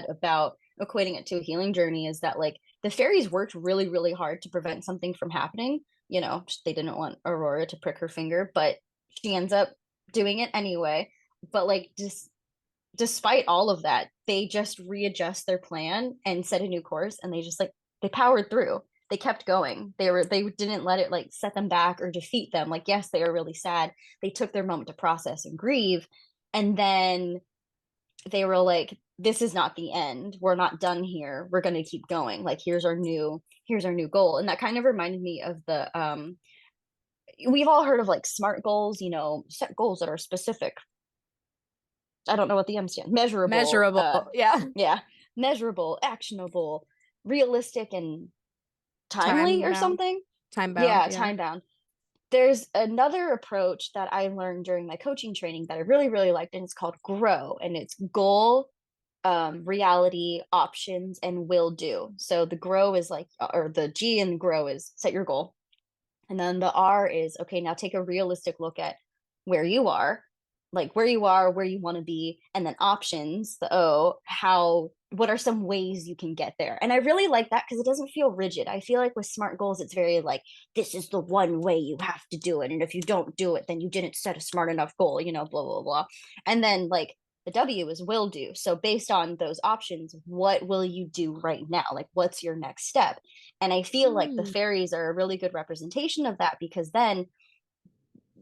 about equating it to a healing journey is that like the fairies worked really, really hard to prevent something from happening. They didn't want Aurora to prick her finger, but she ends up doing it anyway. But like just despite all of that, they just readjust their plan and set a new course, and they just like they powered through. They kept going. They didn't let it like set them back or defeat them. Like yes, they are really sad. They took their moment to process and grieve, and then they were like, this is not the end. We're not done here. We're going to keep going. Like here's our new goal. And that kind of reminded me of the we've all heard of like SMART goals, set goals that are specific. I don't know what the M stand. Measurable. Measurable. Yeah. Yeah, measurable, actionable, realistic, and timely, Time or bound. something. Time bound. Yeah, Yeah. time bound. there's another approach that I learned during my coaching training that I really, really liked, and it's called GROW, and it's goal, reality, options, and will do. So the GROW is like, or the G in GROW is set your goal. And then the R is, okay, now take a realistic look at where you are, like where you are, where you want to be, and then options, the O, what are some ways you can get there? And I really like that because it doesn't feel rigid. I feel like with SMART goals, it's very like, this is the one way you have to do it. And if you don't do it, then you didn't set a smart enough goal, blah, blah, blah. And then like the W is will do. So based on those options, what will you do right now? Like, what's your next step? And I feel like the Mm. fairies are a really good representation of that because then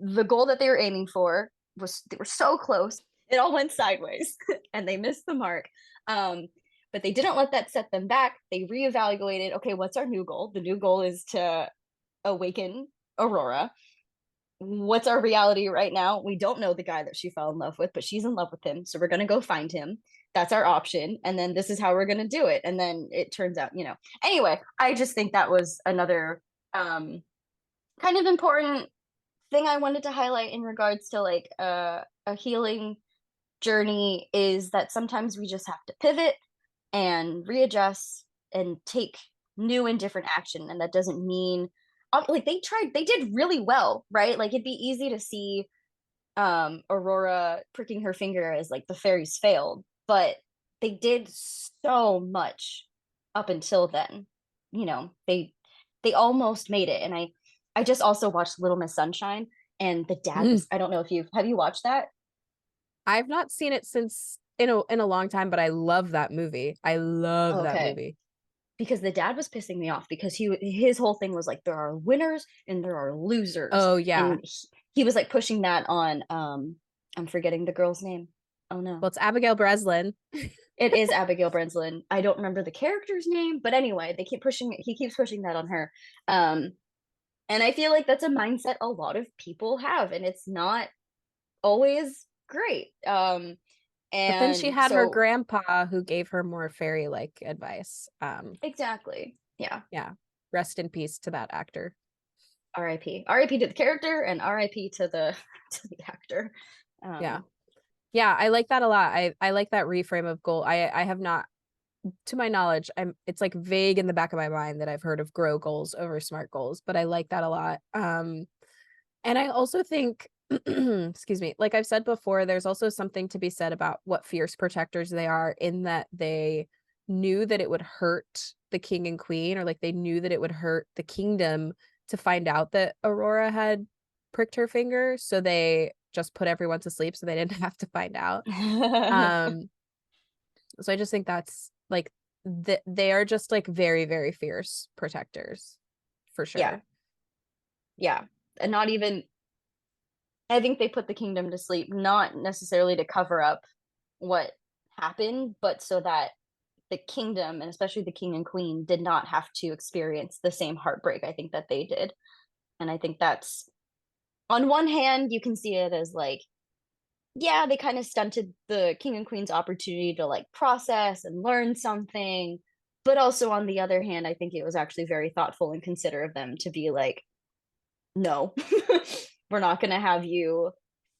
the goal that they were aiming for was they were so close, it all went sideways and they missed the mark. Um, but they didn't let that set them back. They reevaluated, okay, what's our new goal? The new goal is to awaken Aurora. What's our reality right now? We don't know the guy that she fell in love with, but she's in love with him. So we're going to go find him. That's our option. And then this is how we're going to do it. And then it turns out, Anyway, I just think that was another kind of important thing I wanted to highlight in regards to like a healing journey is that sometimes we just have to pivot and readjust and take new and different action. And that doesn't mean like they did really well, right? Like it'd be easy to see Aurora pricking her finger as like the fairies failed, but they did so much up until then. They almost made it. And I just also watched Little Miss Sunshine, and the dad Mm. was, I don't know if have you watched that? I've not seen it since in a long time, but I love that movie. I love that Okay. movie. Because the dad was pissing me off because his whole thing was like there are winners and there are losers, Oh yeah. and he was like pushing that on I'm forgetting the girl's name. Oh Well, no. it's Abigail Breslin. It is Abigail Breslin. I don't remember the character's name, but anyway, he keeps pushing that on her. Um and I feel like that's a mindset a lot of people have, and it's not always great. But then she And had her so grandpa who gave her more fairy-like advice. exactly. Yeah. Yeah. Rest in peace to that actor. RIP. RIP to the character and RIP to the to the actor. Yeah. Um Yeah, I like that a lot. I like that reframe of goal. I have not, to my knowledge, it's like vague in the back of my mind that I've heard of grow goals over smart goals, but I like that a lot. And I also think, excuse me, like I've said before, there's also something to be said about what fierce protectors they are, in that they knew that it would hurt the king and queen, or like they knew that it would hurt the kingdom to find out that Aurora had pricked her finger. So they just put everyone to sleep so they didn't have to find out. Um, so I just think that's like they are just like very, very fierce protectors for yeah. sure. Yeah. And not even, I think they put the kingdom to sleep not necessarily to cover up what happened, but so that the kingdom, and especially the king and queen, did not have to experience the same heartbreak I think that they did. And I think that's, on one hand, you can see it as like, yeah, they kind of stunted the king and queen's opportunity to like process and learn something. But also on the other hand, I think it was actually very thoughtful and considerate of them to be like, no, we're not going to have you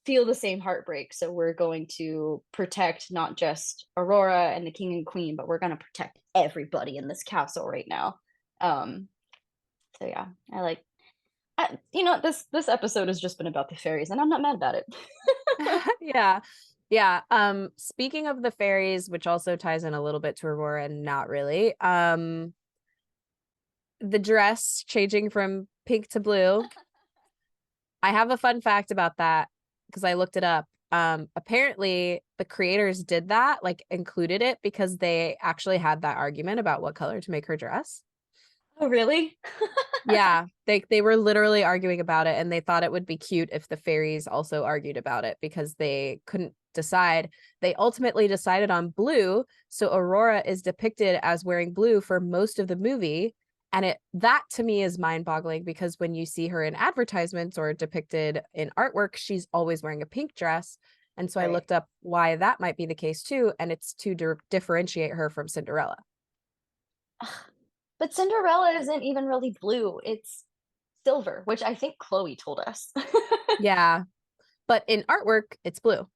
feel the same heartbreak. So we're going to protect not just Aurora and the king and queen, but we're going to protect everybody in this castle right now. Um, so yeah, this episode has just been about the fairies, and I'm not mad about it. Yeah. Yeah. Speaking of the fairies, which also ties in a little bit to Aurora and not really. The dress changing from pink to blue. I have a fun fact about that because I looked it up. Apparently the creators did that, like included it because they actually had that argument about what color to make her dress. Oh, really? Yeah, they were literally arguing about it, and they thought it would be cute if the fairies also argued about it because they couldn't decide. They ultimately decided on blue, so Aurora is depicted as wearing blue for most of the movie, and that to me is mind-boggling because when you see her in advertisements or depicted in artwork, she's always wearing a pink dress. And so I Right. looked up why that might be the case too, and it's to differentiate her from Cinderella. Ugh. But Cinderella isn't even really blue. It's silver, which I think Chloe told us. Yeah. But in artwork, it's blue.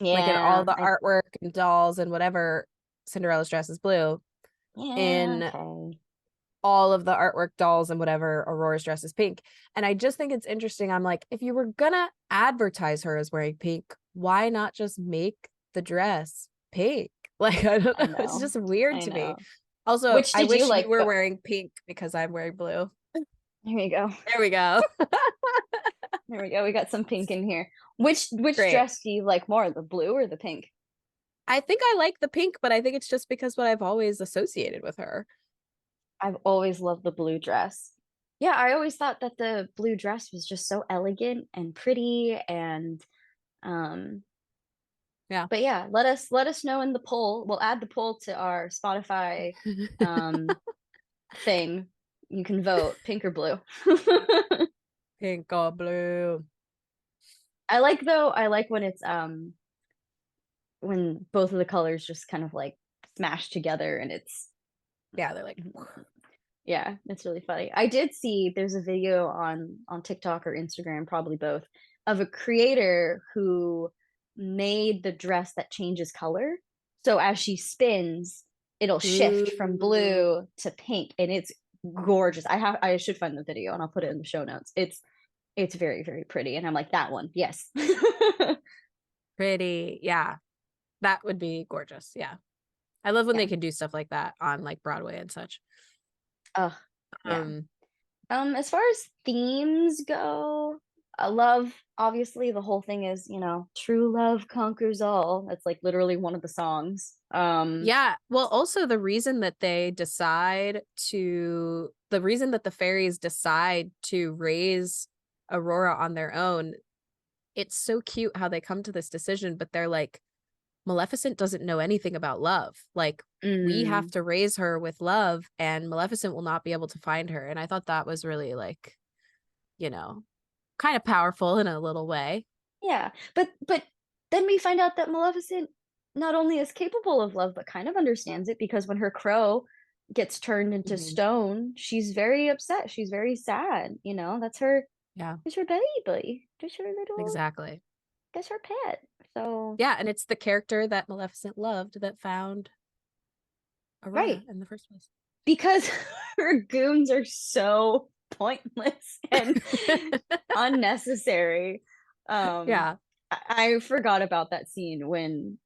Like in all Yeah, the artwork and dolls and whatever, Cinderella's dress is blue. yeah, In okay. all of the artwork, dolls and whatever, Aurora's dress is pink. And I just think it's interesting. I'm like, if you were gonna advertise her as wearing pink, why not just make the dress pink? Like, I don't I know. It's know. just weird I to me. know. Also, Which I did you wish you like? were wearing pink because I'm wearing blue. There you go. There we go. There we go. We got some pink in here. Which Great. dress do you like more, the blue or the pink? I think I like the pink, but I think it's just because what I've always associated with her. I've always loved the blue dress. Yeah, I always thought that the blue dress was just so elegant and pretty and um Yeah. but yeah, let us know in the poll. We'll add the poll to our Spotify um thing. You can vote pink or blue. Pink or blue. I like when it's when both of the colors just kind of like smash together and it's Yeah, they're like, yeah, it's really funny. I did see there's a video on TikTok or Instagram, probably both, of a creator who made the dress that changes color. So as she spins, it'll shift from ooh, blue to pink and it's gorgeous. I should find the video and I'll put it in the show notes. It's very, very pretty. And I'm like, that one, yes. pretty. Yeah, that would be gorgeous. Yeah. I love when they Yeah. can do stuff like that on like Broadway and such. Oh, yeah. Um, As far as themes go, I love obviously the whole thing is, true love conquers all. That's like literally one of the songs. yeah. Well, also the reason that the reason that the fairies decide to raise Aurora on their own, it's so cute how they come to this decision, but they're like, Maleficent doesn't know anything about love. Like, we have mm, to raise her with love, and Maleficent will not be able to find her. And I thought that was really like, you know, kind of powerful in a little way. yeah, but then we find out that Maleficent not only is capable of love, but kind of understands it because when her crow gets turned into Mhm. stone, she's very upset. She's very sad. That's her. Yeah, That's her baby. That's her little. exactly. That's her pet. So Yeah, and it's the character that Maleficent loved that found Aurora right. in the first place. Because her goons are so pointless and unnecessary. Um, Yeah. I forgot about that scene when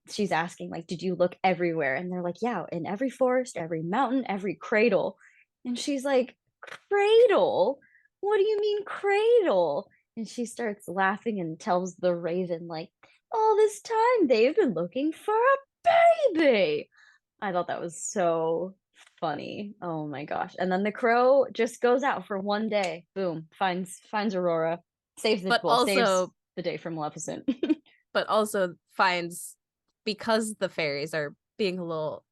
she's asking, like, did you look everywhere? And they're like, yeah, in every forest, every mountain, every cradle. And she's like, cradle? What do you mean cradle? And she starts laughing and tells the raven, like, all this time they've been looking for a baby. I thought that was so funny. Oh my gosh. And then the crow just goes out for one day. Boom. Finds Aurora. But Saves also the day from Maleficent. but also finds, because the fairies are being a little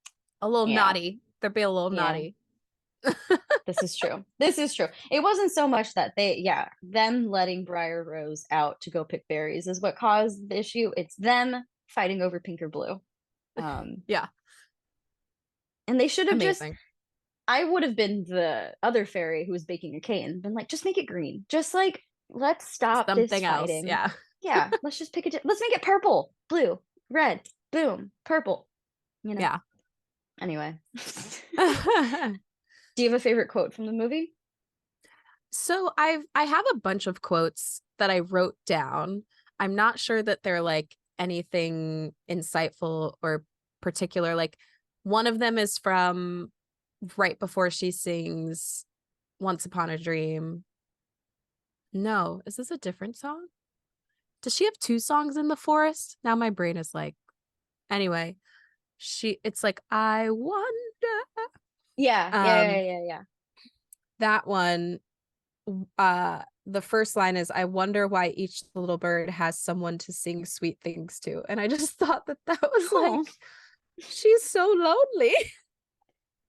Yeah. naughty. They're being a little Yeah. naughty. This is true. This is true. It wasn't so much that them letting Briar Rose out to go pick berries is what caused the issue. It's them fighting over pink or blue. Um, Yeah. and they should have just Amazing. I would have been the other fairy who was baking a cake and been like, just make it green. Just like, let's stop this Something else. fighting. Yeah. Yeah, let's just let's make it purple, blue, red, boom, purple. You know. Yeah. Anyway, do you have a favorite quote from the movie? So I have a bunch of quotes that I wrote down. I'm not sure that they're like anything insightful or particular. Like, one of them is from right before she sings Once Upon a Dream. No, is this a different song? Does she have two songs in the forest? Now my brain is like, anyway, it's like, I wonder. Yeah, yeah, yeah, Um, yeah, yeah. that one, the first line is, I wonder why each little bird has someone to sing sweet things to. And I just thought that was Oh, like, she's so lonely.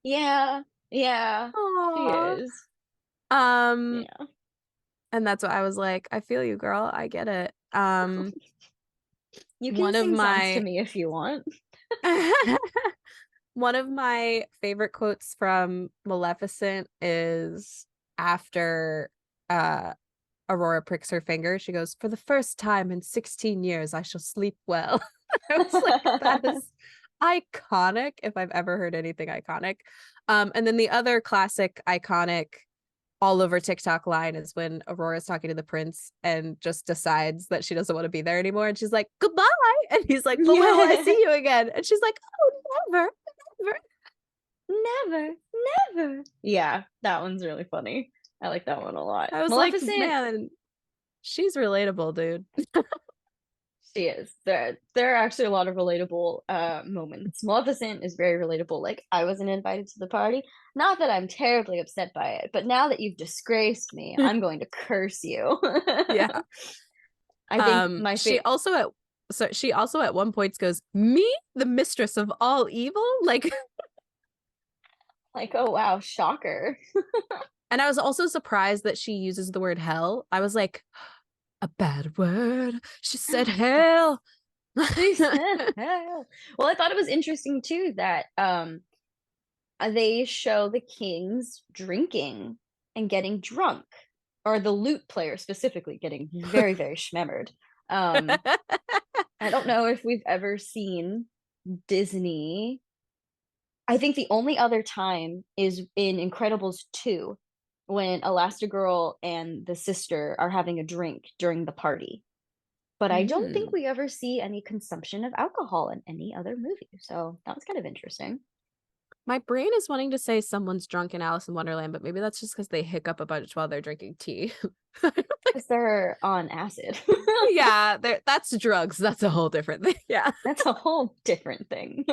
yeah, yeah. She Aww. is. Um, Yeah. and that's what I was like, I feel you, girl. I get it. You can One of sing songs to my me if you want. one of my favorite quotes from Maleficent is, after Aurora pricks her finger, she goes, "For the first time in 16 years, I shall sleep well." I was like, that is iconic if I've ever heard anything iconic. And then the other classic iconic all over TikTok line is when Aurora's talking to the prince and just decides that she doesn't want to be there anymore. And she's like, "Goodbye." And he's like, "But when will I see you again?" And she's like, "Oh, never, never." Never, never. Yeah, that one's really funny. I like that one a lot. I was like, Maleficent, man, she's relatable, dude. she is. There are actually a lot of relatable moments. Maleficent is very relatable. Like, I wasn't invited to the party. Not that I'm terribly upset by it, but now that you've disgraced me, I'm going to curse you. Yeah. I think my She also at one point goes, "Me, the mistress of all evil?" Like, like, oh wow, shocker. and I was also surprised that she uses the word hell. I was like, a bad word. She said hell. She said hell. Well, I thought it was interesting too that they show the kings drinking and getting drunk, or the lute player specifically getting very, very schmemmered. I don't know if we've ever seen Disney. I think the only other time is in Incredibles 2 when Elastigirl and the sister are having a drink during the party. But I don't think Mm. we ever see any consumption of alcohol in any other movie. So that was kind of interesting. My brain is wanting to say someone's drunk in Alice in Wonderland, but maybe that's just because they hiccup a bunch while they're drinking tea. Because they're on acid. Yeah, that's drugs. That's a whole different thing. Yeah. That's a whole different thing.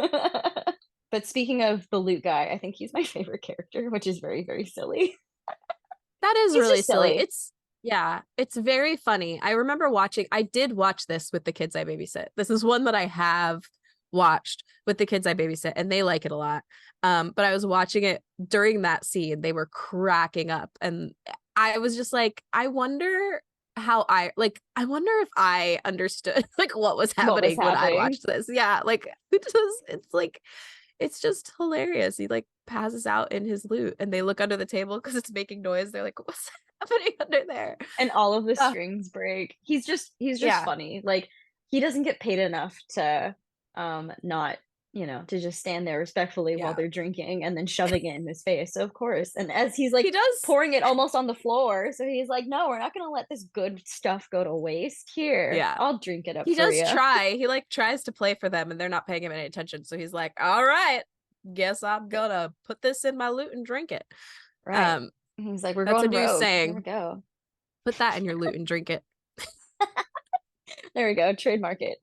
But speaking of the loot guy, I think he's my favorite character, which is very, very silly. That is He's really just silly. silly. It's very funny. I did watch this with the kids I babysit. This is one that I have watched with the kids I babysit, and they like it a lot. But I was watching it during that scene, they were cracking up, and I was just like, I wonder I wonder if I understood like what was What was happening when I happening? watched this. Yeah, like it's just hilarious. He like passes out in his loot and they look under the table because it's making noise. They're like, "What's happening under there?" And all of the Uh, strings break. He's just yeah. funny. Like, he doesn't get paid enough to not, to just stand there respectfully while Yeah. they're drinking and then shoving it in his face. So of course. And as he's like He does. pouring it almost on the floor, so he's like, "No, we're not gonna let this good stuff go to waste. Here, Yeah. I'll drink it up He for does you." try. He like tries to play for them and they're not paying him any attention. So he's like, "All right, guess I'm gonna put this in my loot and drink it." Right. Um, He's like, "We're that's a going new rogue. Here we saying. go." Put that in your loot and drink it. There we go. Trademark it.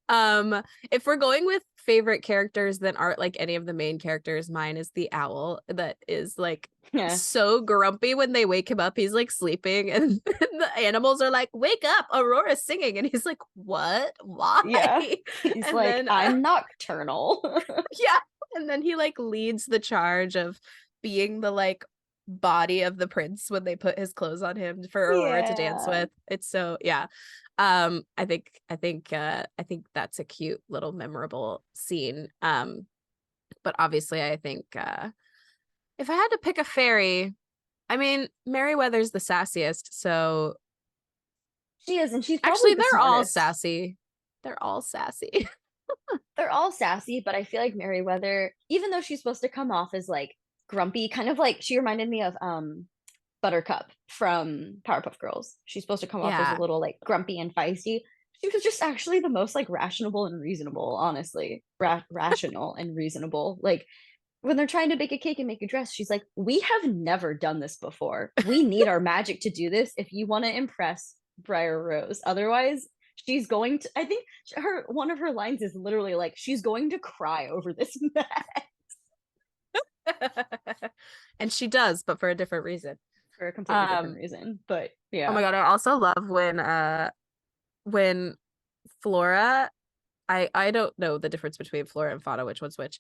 um, if we're going with favorite characters that aren't like any of the main characters, mine is the owl that is like Yeah. so grumpy when they wake him up. He's like sleeping and the animals are like, "Wake up, Aurora's singing." And he's like, "What? Why?" Yeah. He's And like, then "I'm nocturnal." yeah, and then he like leads the charge of being the like body of the prince when they put his clothes on him for Aurora to dance Yeah. with. It's so yeah. I think that's a cute little memorable scene. But obviously I think if I had to pick a fairy, I mean, Merryweather's the sassiest, so She is, and she's probably actually the they're all smartest. sassy. They're all sassy. They're all sassy, but I feel like Merryweather, even though she's supposed to come off as like grumpy, kind of like she reminded me of Buttercup from Powerpuff Girls. She's supposed to come off as a Yeah. little like grumpy and feisty. She was just actually the most like rational and reasonable, honestly. Rational and reasonable. Like, when they're trying to bake a cake and make a dress, she's like, "We have never done this before. We need our magic to do this if you want to impress Briar Rose. Otherwise, she's going to." I think her one of her lines is literally like, "She's going to cry over this mess." And she does, but for a different reason. For a completely different Um, reason. But oh my yeah. God, I also love when Flora, I don't know the difference between Flora and Fauna, which one's which.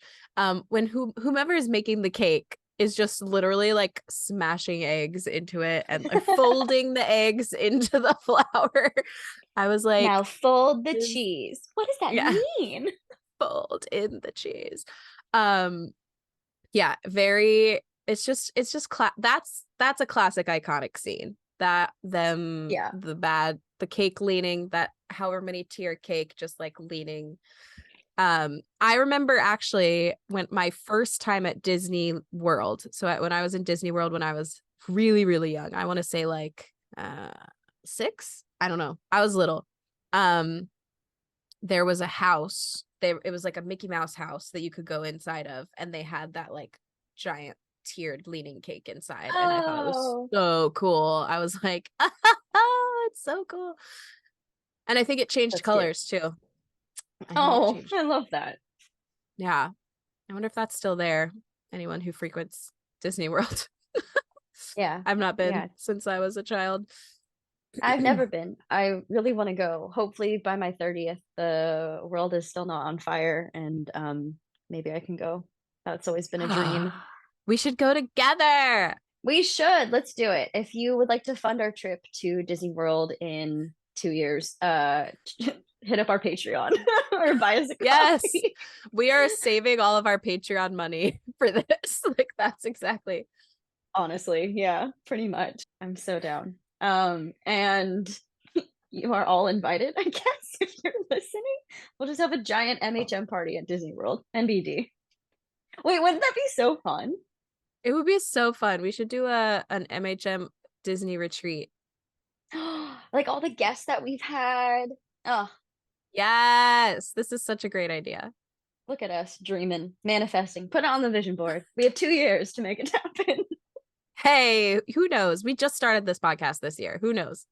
When whomever is making the cake is just literally like smashing eggs into it and like folding the eggs into the flour. I was Now like, fold the is cheese. What does that yeah, mean? fold in the cheese. Um, yeah, very. it's just that's a classic iconic scene. That them Yeah. the cake leaning, that however many tier cake just like leaning. I remember actually when my first time at Disney World. So when I was in Disney World when I was really, really young, I want to say like 6. I don't know. I was little. There was a house. It was like a Mickey Mouse house that you could go inside of, and they had that like giant tiered leaning cake inside, and I thought it was Oh, so cool. I was like, it's so cool. And I think it changed that's cute. colors too. I think it Oh, changed. I love that. Yeah. I wonder if that's still there. Anyone who frequents Disney World. Yeah. I've not been Yeah. since I was a child. I've never been. I really want to go. Hopefully by my 30th, the world is still not on fire and maybe I can go. That's always been a dream. We should go together. We should. Let's do it. If you would like to fund our trip to Disney World in 2 years, hit up our Patreon or buy us a Yes. coffee. We are saving all of our Patreon money for this. Like that's exactly. Honestly, yeah, pretty much. I'm so down. And you are all invited, I guess, if you're listening. We'll just have a giant MHM party at Disney World, NBD. Wait, wouldn't that be so fun? It would be so fun. We should do an MHM Disney retreat. Like all the guests that we've had. Oh, Yes. This is such a great idea. look at us dreaming, manifesting. Put it on the vision board. We have 2 years to make it happen. Hey, who knows? We just started this podcast this year. Who knows?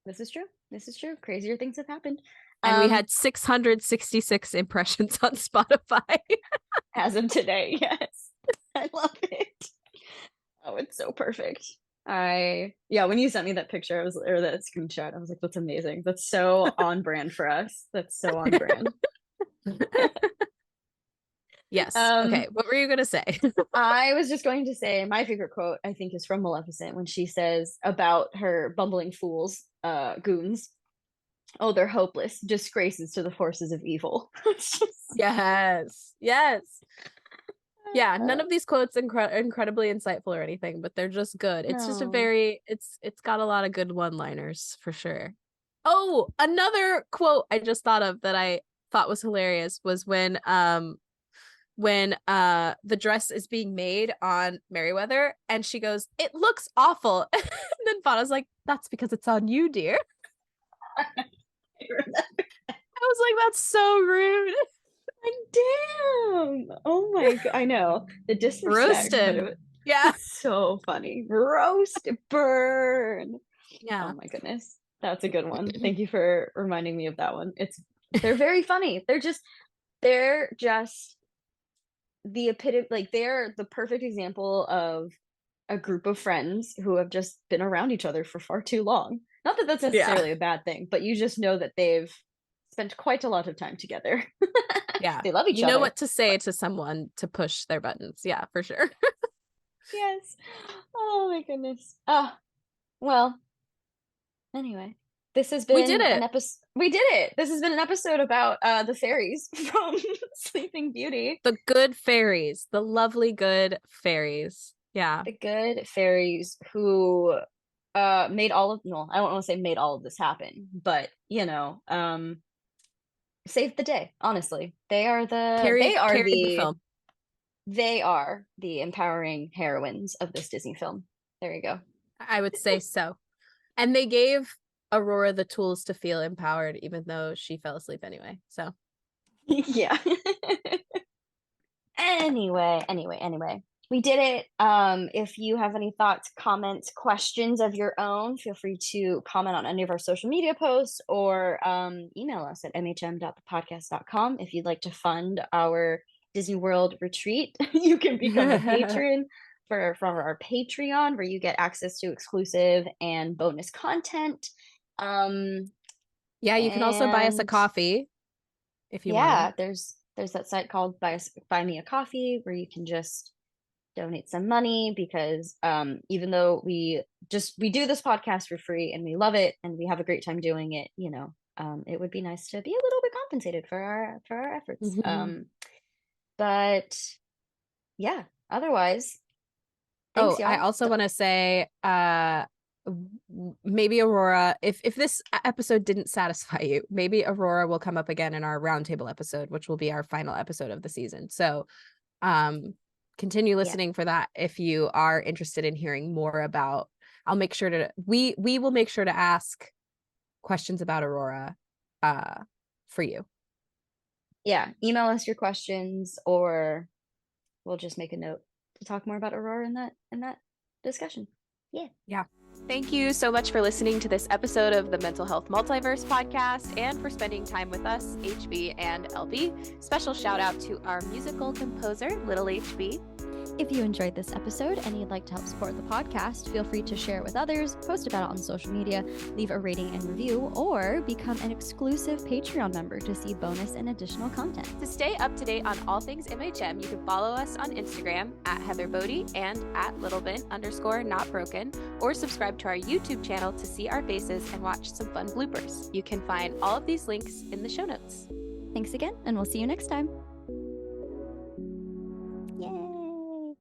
This is true. This is true. Crazier things have happened. And we had 666 impressions on Spotify. As of today, yes. I love it. Oh, it's so perfect. Yeah, when you sent me that picture, or that screenshot, I was like, that's amazing. That's so on brand for us. That's so on brand. Yes. Okay. What were you going to say? I was just going to say my favorite quote, I think, is from Maleficent when she says about her bumbling fools, goons. Oh, they're hopeless, disgraces to the forces of evil. Yes. Yes. Yeah, none of these quotes incredibly insightful or anything, but they're just good. It's just a No. very it's got a lot of good one-liners for sure. Oh, another quote I just thought of that I thought was hilarious was when the dress is being made on Merryweather and she goes, "It looks awful." And then Fauna's like, "That's because it's on you, dear." I was like, "That's so rude." Like, damn. Oh my god. I know. The disrespect. But Roasted. Yeah. it's so funny. Roast, burn. Yeah. Oh my goodness. That's a good one. Thank you for reminding me of that one. They're very funny. They're just the epitome, like they're the perfect example of a group of friends who have just been around each other for far too long. Not that that's necessarily a bad thing, but you just know that they've spent quite a lot of time together. Yeah. They love each You other. know what to say to someone to push their buttons. Yeah, for sure. Yes. Oh my goodness. Ah, well, anyway, this has We did been an it. episode. We did it. This has been an episode about the fairies from Sleeping Beauty. The good fairies, the lovely good fairies. Yeah. The good fairies who made all of, no, I don't want to say made all of this happen, but saved the day, honestly. Carried the film. They are the empowering heroines of this Disney film. There you go. I would say so. And they gave Aurora the tools to feel empowered, even though she fell asleep anyway. So Yeah. Anyway. We did it. If you have any thoughts, comments, questions of your own, feel free to comment on any of our social media posts or email us at mhm.thepodcast.com. If you'd like to fund our Disney World retreat, you can become a patron from our Patreon, where you get access to exclusive and bonus content. yeah, you can also buy us a And coffee if you yeah, want there's that site called Buy Me a Coffee where you can just donate some money, because even though we do this podcast for free and we love it and we have a great time doing it, it would be nice to be a little bit compensated for our efforts. to. But yeah, otherwise, Thanks, I y'all. also want to say, maybe Aurora, if this episode didn't satisfy you, maybe Aurora will come up again in our roundtable episode, which will be our final episode of the season. So, continue listening for that if you are interested in hearing more about. I'll make sure to we will make sure to ask questions about Aurora, for you. Yeah, email us your questions, or we'll just make a note to talk more about Aurora in that discussion. Yeah. Thank you so much for listening to this episode of the Mental Health Multiverse podcast and for spending time with us, HB and LB. Special shout out to our musical composer, Little HB. If you enjoyed this episode and you'd like to help support the podcast, feel free to share it with others, post about it on social media, leave a rating and review, or become an exclusive Patreon member to see bonus and additional content. To stay up to date on all things MHM, you can follow us on Instagram at Heather Bodie and at littlebit_notbroken, or subscribe to our YouTube channel to see our faces and watch some fun bloopers. You can find all of these links in the show notes. Thanks again, and we'll see you next time.